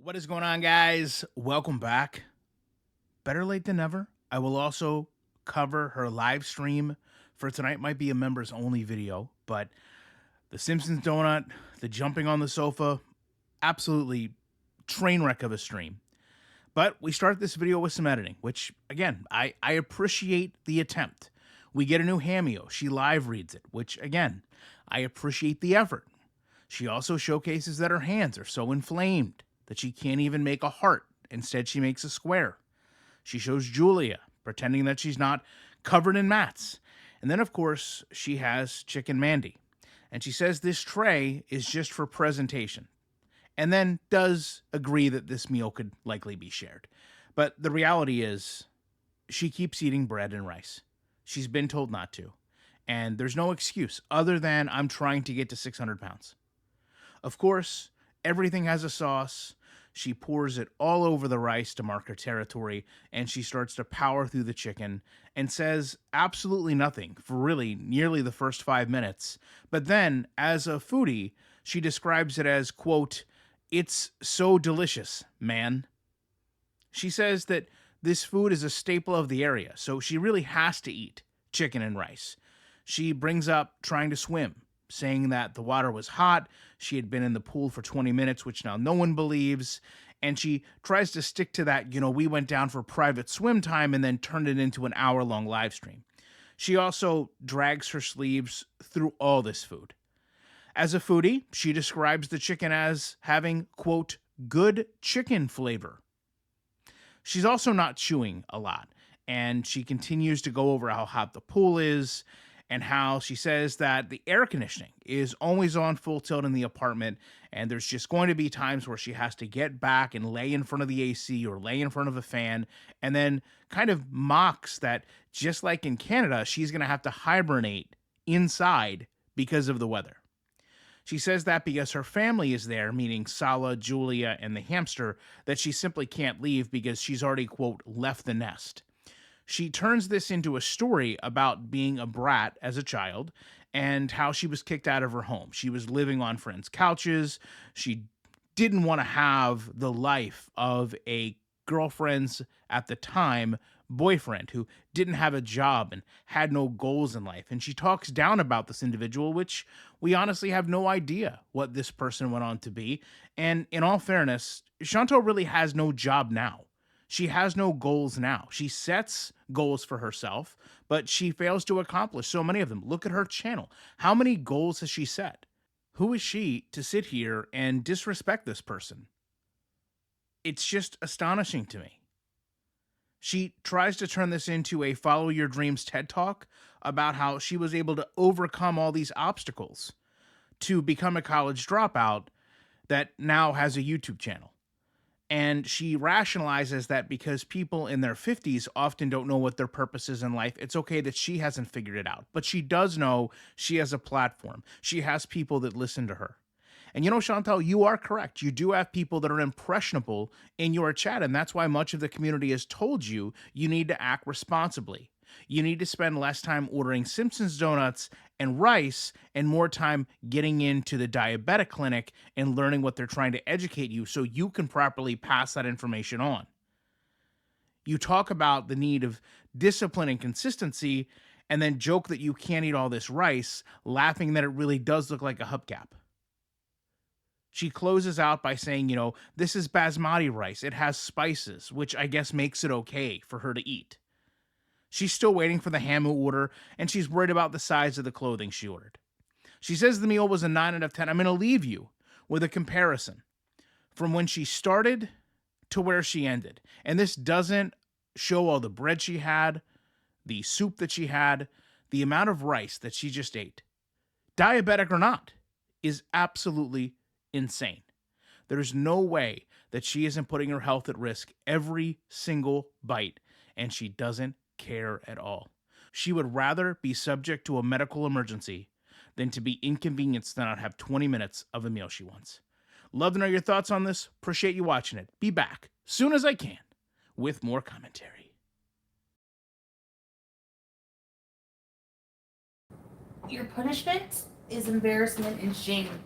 What is going on, guys? Welcome back. Better late than never. I will also cover her live stream for tonight. Might be a members only video, but the Simpsons donut, the jumping on the sofa, absolutely train wreck of a stream. But we start this video with some editing, which again, I appreciate the attempt. We get a new cameo. She live reads it, which again, I appreciate the effort. She also showcases that her hands are so inflamed that she can't even make a heart. Instead, she makes a square. She shows Julia pretending that she's not covered in mats. And then, of course, she has Chicken Mandy. And she says this tray is just for presentation. And then does agree that this meal could likely be shared. But the reality is, she keeps eating bread and rice. She's been told not to. And there's no excuse other than I'm trying to get to 600 pounds. Of course, everything has a sauce. She pours it all over the rice to mark her territory, and she starts to power through the chicken and says absolutely nothing for really nearly the first 5 minutes. But then, as a foodie, she describes it as, quote, "It's so delicious, man." She says that this food is a staple of the area, so she really has to eat chicken and rice. She brings up trying to swim, saying that the water was hot, she had been in the pool for 20 minutes, which now no one believes, and she tries to stick to that, we went down for private swim time and then turned it into an hour-long live stream. She also drags her sleeves through all this food. As a foodie, she describes the chicken as having, quote, "good chicken flavor." She's also not chewing a lot, and she continues to go over how hot the pool is and how she says that the air conditioning is always on full tilt in the apartment, and there's just going to be times where she has to get back and lay in front of the AC or lay in front of a fan, and then kind of mocks that just like in Canada, she's going to have to hibernate inside because of the weather. She says that because her family is there, meaning Sala, Julia, and the hamster, that she simply can't leave because she's already, quote, left the nest. She turns this into a story about being a brat as a child and how she was kicked out of her home. She was living on friends' couches. She didn't want to have the life of a girlfriend's, at the time, boyfriend who didn't have a job and had no goals in life. And she talks down about this individual, which we honestly have no idea what this person went on to be. And in all fairness, Chantal really has no job now. She has no goals now. She sets goals for herself, but she fails to accomplish so many of them. Look at her channel. How many goals has she set? Who is she to sit here and disrespect this person? It's just astonishing to me. She tries to turn this into a follow your dreams TED talk about how she was able to overcome all these obstacles to become a college dropout that now has a YouTube channel. And she rationalizes that because people in their 50s often don't know what their purpose is in life, it's okay that she hasn't figured it out. But she does know she has a platform. She has people that listen to her. And Chantal, you are correct. You do have people that are impressionable in your chat. And that's why much of the community has told you you need to act responsibly. You need to spend less time ordering Simpsons donuts and rice and more time getting into the diabetic clinic and learning what they're trying to educate you so you can properly pass that information on. You talk about the need of discipline and consistency and then joke that you can't eat all this rice, laughing that it really does look like a hubcap. She closes out by saying, this is basmati rice. It has spices, which I guess makes it okay for her to eat. She's still waiting for the Hamu order, and she's worried about the size of the clothing she ordered. She says the meal was a 9 out of 10. I'm going to leave you with a comparison from when she started to where she ended. And this doesn't show all the bread she had, the soup that she had, the amount of rice that she just ate. Diabetic or not, is absolutely insane. There's no way that she isn't putting her health at risk every single bite, and she doesn't care at all. She would rather be subject to a medical emergency than to be inconvenienced to not have 20 minutes of a meal she wants. Love to know your thoughts on this. Appreciate you watching it. Be back soon as I can with more commentary. Your punishment is embarrassment and shame.